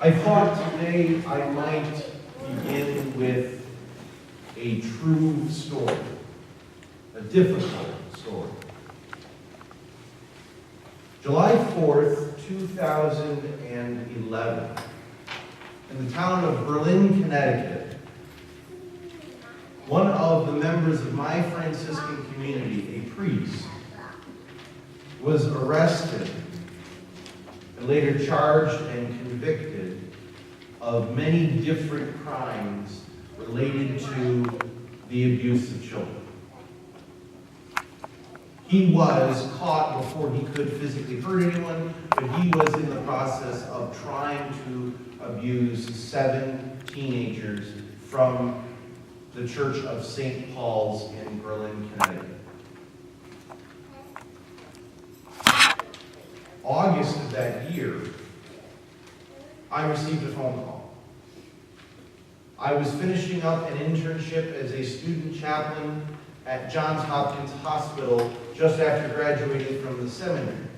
I thought today I might begin with a true story, a difficult story. July 4th, 2011, in the town of Berlin, Connecticut, one of the members of my Franciscan community, a priest, was arrested and later charged and convicted of many different crimes related to the abuse of children. He was caught before he could physically hurt anyone, but he was in the process of trying to abuse 7 teenagers from the Church of St. Paul's in Berlin, Connecticut. August of that year, I received a phone call. I was finishing up an internship as a student chaplain at Johns Hopkins Hospital just after graduating from the seminary.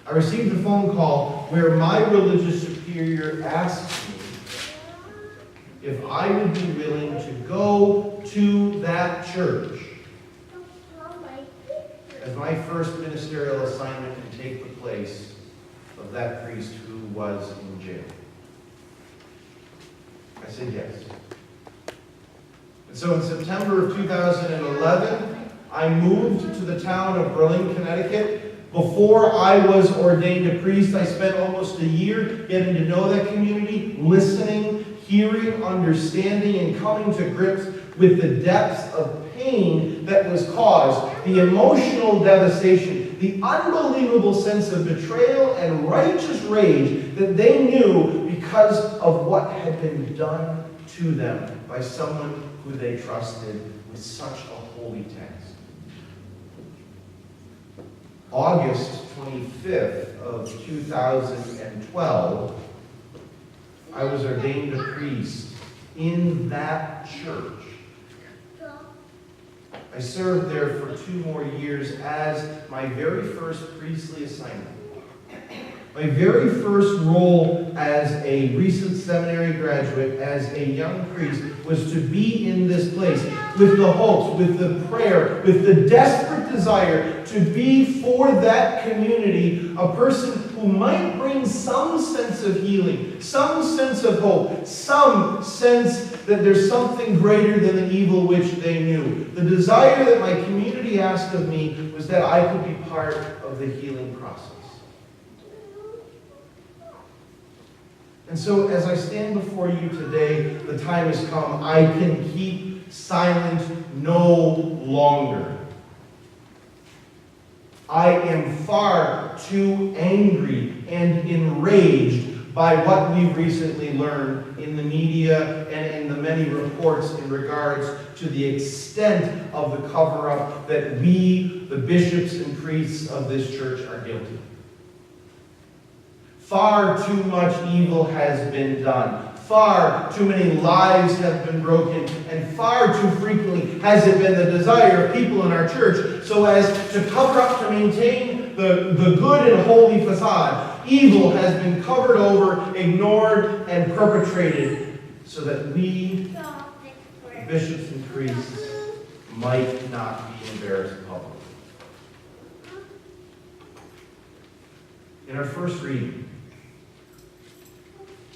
I received a phone call where my religious superior asked me if I would be willing to go to that church as my first ministerial assignment and take the place of that priest who was in jail. I said yes. And so in September of 2011, I moved to the town of Berlin, Connecticut. Before I was ordained a priest, I spent almost a year getting to know that community, listening, hearing, understanding, and coming to grips with the depths of pain that was caused, the emotional devastation, the unbelievable sense of betrayal and righteous rage that they knew because of what had been done to them by someone who they trusted with such a holy text. August 25th of 2012, I was ordained a priest in that church. I served there for 2 more years as my very first priestly assignment. My very first role as a recent seminary graduate, as a young priest, was to be in this place with the hopes, with the prayer, with the desperate desire to be for that community a person who might bring some sense of healing, some sense of hope, some sense that there's something greater than the evil which they knew. The desire that my community asked of me was that I could be part of the healing process. And so as I stand before you today, the time has come. I can keep silent no longer. I am far too angry and enraged by what we've recently learned in the media and in the many reports in regards to the extent of the cover-up that we, the bishops and priests of this church, are guilty of. Far too much evil has been done. Far too many lives have been broken, and far too frequently has it been the desire of people in our church so as to cover up, to maintain the good and holy facade. Evil has been covered over, ignored, and perpetrated so that we, bishops and priests, might not be embarrassed publicly. In our first reading,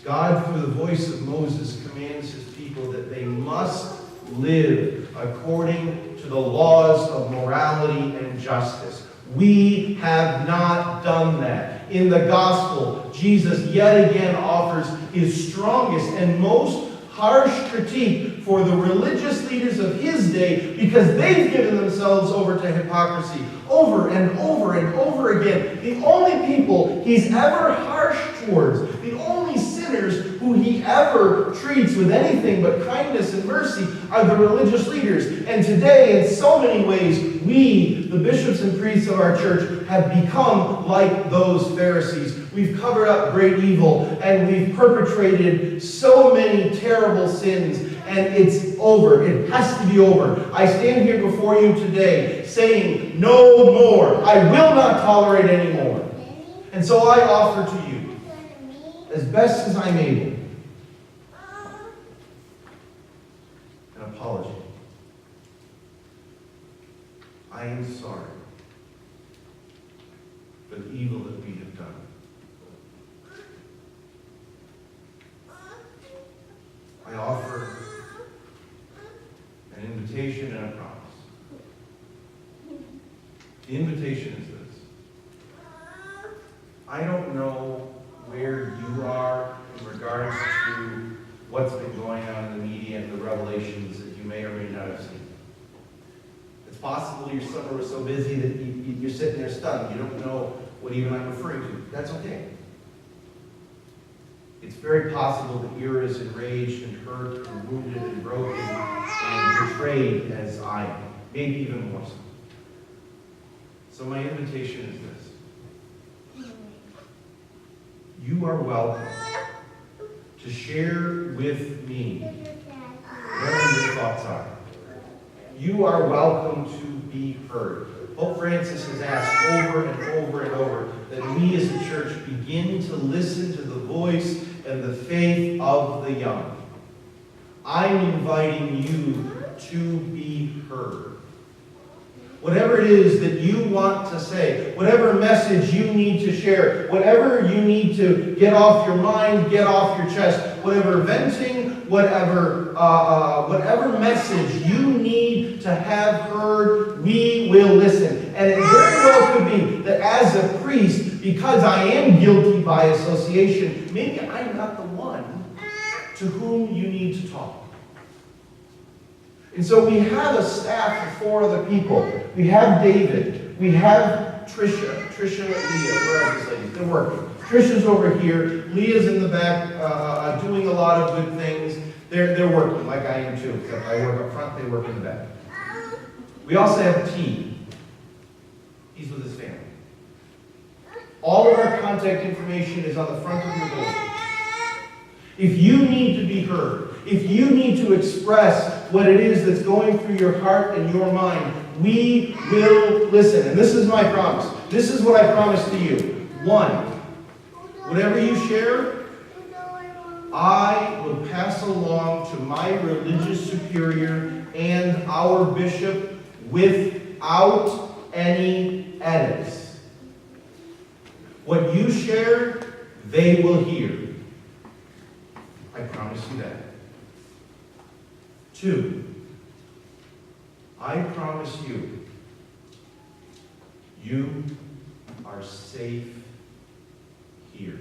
God, through the voice of Moses, commands his people that they must live according to the laws of morality and justice. We have not done that. In the gospel, Jesus yet again offers his strongest and most harsh critique for the religious leaders of his day because they've given themselves over to hypocrisy over and over and over again. The only people he's ever harsh towards, the only sinners who he ever treats with anything but kindness and mercy are the religious leaders. And today, in so many ways, we, the bishops and priests of our church, have become like those Pharisees. We've covered up great evil, and we've perpetrated so many terrible sins, and it's over. It has to be over. I stand here before you today saying, no more. I will not tolerate anymore. And so I offer to you as best as I'm able, an apology. I am sorry for the evil that we have done. I offer an invitation and a promise. The invitation is this. I don't know where you are in regards to what's been going on in the media and the revelations that you may or may not have seen. It's possible your summer was so busy that you're sitting there stunned. You don't know what even I'm referring to. That's okay. It's very possible that you're as enraged and hurt and wounded and broken and betrayed as I am. Maybe even more so. So my invitation is this. You are welcome to share with me whatever your thoughts are. You are welcome to be heard. Pope Francis has asked over and over and over that we as a church begin to listen to the voice and the faith of the young. I'm inviting you to be heard. Whatever it is that you want to say, whatever message you need to share, whatever you need to get off your mind, get off your chest, whatever venting, whatever message you need to have heard, we will listen. And it very well could be that as a priest, because I am guilty by association, maybe I'm not the one to whom you need to talk. And so we have a staff of 4 other people. We have David. We have Tricia, Leah. Where are these ladies? They're working. Tricia's over here. Leah's in the back doing a lot of good things. They're working like I am too. Except I work up front, they work in the back. We also have T. He's with his family. All of our contact information is on the front of your bulletin. If you need to be heard, if you need to express what it is that's going through your heart and your mind, we will listen. And this is my promise. This is what I promise to you. 1, whatever you share, I will pass along to my religious superior and our bishop without any edits. What you share, they will hear. I promise you that. 2, I promise you, you are safe here.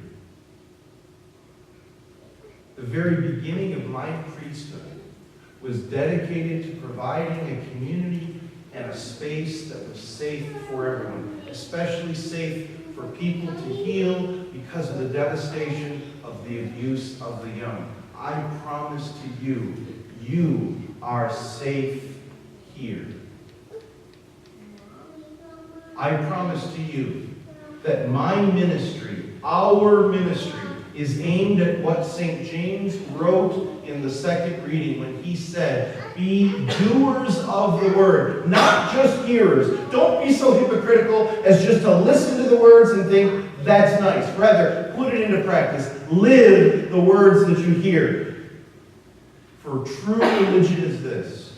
The very beginning of my priesthood was dedicated to providing a community and a space that was safe for everyone, especially safe for people to heal because of the devastation of the abuse of the young. I promise to you, you are safe here. I promise to you that my ministry, our ministry, is aimed at what St. James wrote in the second reading when he said, be doers of the word, not just hearers. Don't be so hypocritical as just to listen to the words and think, that's nice. Rather, put it into practice. Live the words that you hear. For true religion is this: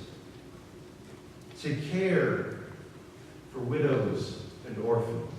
to care for widows and orphans.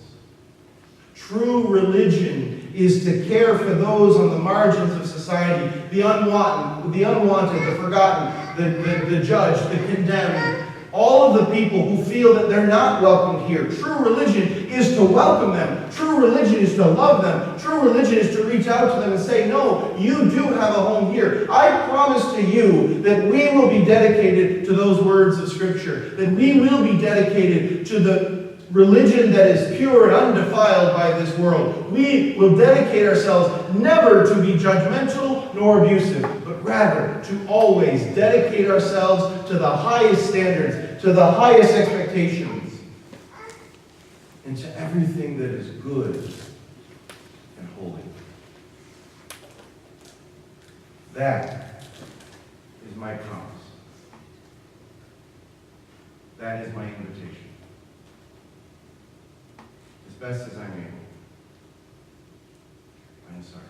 True religion is to care for those on the margins of society, the unwanted, the forgotten, the judged, the condemned, all of the people who feel that they're not welcomed here. True religion is to welcome them. True religion is to love them. True religion is to reach out to them and say, no, you do have a home here. I promise to you that we will be dedicated to those words of Scripture, that we will be dedicated to the religion that is pure and undefiled by this world. We will dedicate ourselves never to be judgmental nor abusive, but rather to always dedicate ourselves to the highest standards, to the highest expectations, and to everything that is good and holy. That is my promise. That is my invitation. As best as I'm able. I'm sorry.